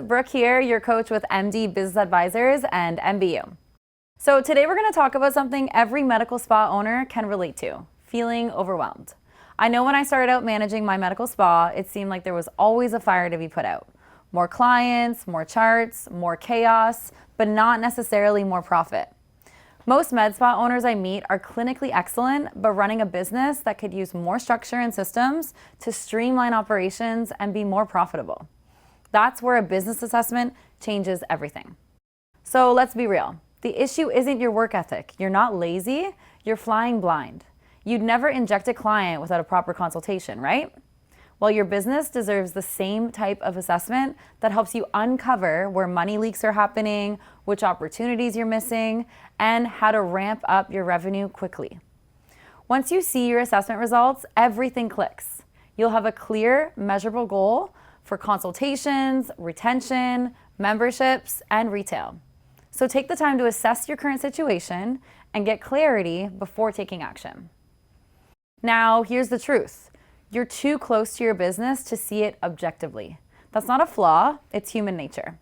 Brooke here, your coach with MD Business Advisors and MBU. So today we're going to talk about something every medical spa owner can relate to, feeling overwhelmed. I know when I started out managing my medical spa, it seemed like there was always a fire to be put out. More clients, more charts, more chaos, but not necessarily more profit. Most med spa owners I meet are clinically excellent, but running a business that could use more structure and systems to streamline operations and be more profitable. That's where a business assessment changes everything. So let's be real. The issue isn't your work ethic. You're not lazy, you're flying blind. You'd never inject a client without a proper consultation, right? Well, your business deserves the same type of assessment that helps you uncover where money leaks are happening, which opportunities you're missing, and how to ramp up your revenue quickly. Once you see your assessment results, everything clicks. You'll have a clear, measurable goal for consultations, retention, memberships, and retail. So take the time to assess your current situation and get clarity before taking action. Now, here's the truth. You're too close to your business to see it objectively. That's not a flaw, it's human nature.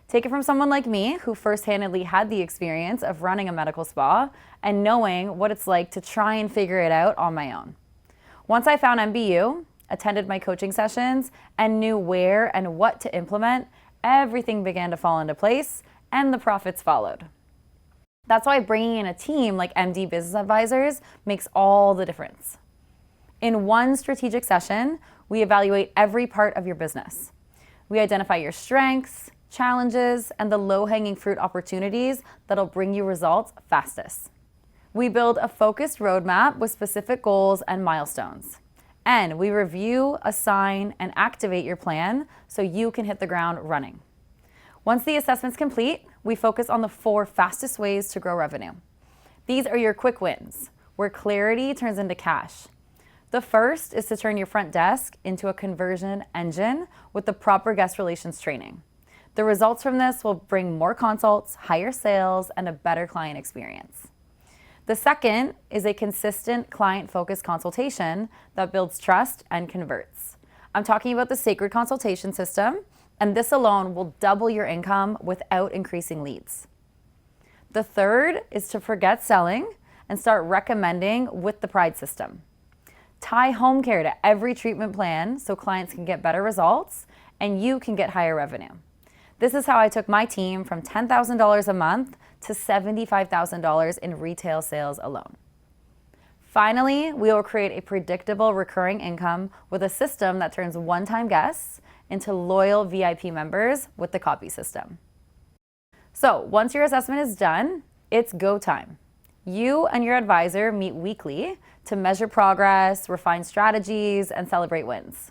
Take it from someone like me who first-handedly had the experience of running a medical spa and knowing what it's like to try and figure it out on my own. Once I found MBU, attended my coaching sessions, and knew where and what to implement, everything began to fall into place and the profits followed. That's why bringing in a team like MD Business Advisors makes all the difference. In one strategic session, we evaluate every part of your business. We identify your strengths, challenges, and the low-hanging fruit opportunities that'll bring you results fastest. We build a focused roadmap with specific goals and milestones. And we review, assign, and activate your plan so you can hit the ground running. Once the assessment's complete, we focus on the 4 fastest ways to grow revenue. These are your quick wins, where clarity turns into cash. The first is to turn your front desk into a conversion engine with the proper guest relations training. The results from this will bring more consults, higher sales, and a better client experience. The second is a consistent client-focused consultation that builds trust and converts. I'm talking about the Sacred Consultation System, and this alone will double your income without increasing leads. The third is to forget selling and start recommending with the Pride system. Tie home care to every treatment plan so clients can get better results and you can get higher revenue. This is how I took my team from $10,000 a month to $75,000 in retail sales alone. Finally, we will create a predictable recurring income with a system that turns one-time guests into loyal VIP members with the copy system. So once your assessment is done, it's go time. You and your advisor meet weekly to measure progress, refine strategies, and celebrate wins.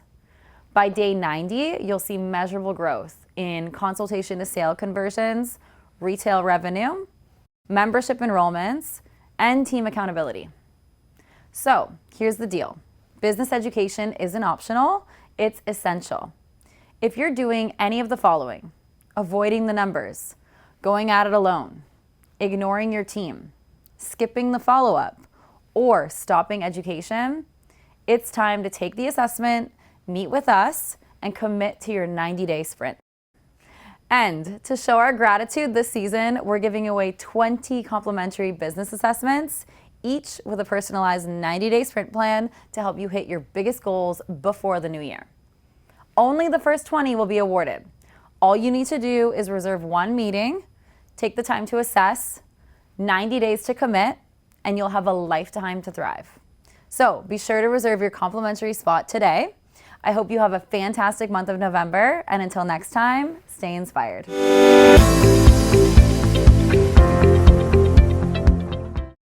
By day 90, you'll see measurable growth in consultation to sale conversions, retail revenue, membership enrollments, and team accountability. So here's the deal. Business education isn't optional, it's essential. If you're doing any of the following, avoiding the numbers, going at it alone, ignoring your team, skipping the follow-up, or stopping education, it's time to take the assessment, meet with us, and commit to your 90-day sprint. And to show our gratitude this season, we're giving away 20 complimentary business assessments, each with a personalized 90-day sprint plan to help you hit your biggest goals before the new year. Only the first 20 will be awarded. All you need to do is reserve one meeting, take the time to assess, 90 days to commit, and you'll have a lifetime to thrive. So be sure to reserve your complimentary spot today. I hope you have a fantastic month of November, and until next time, stay inspired.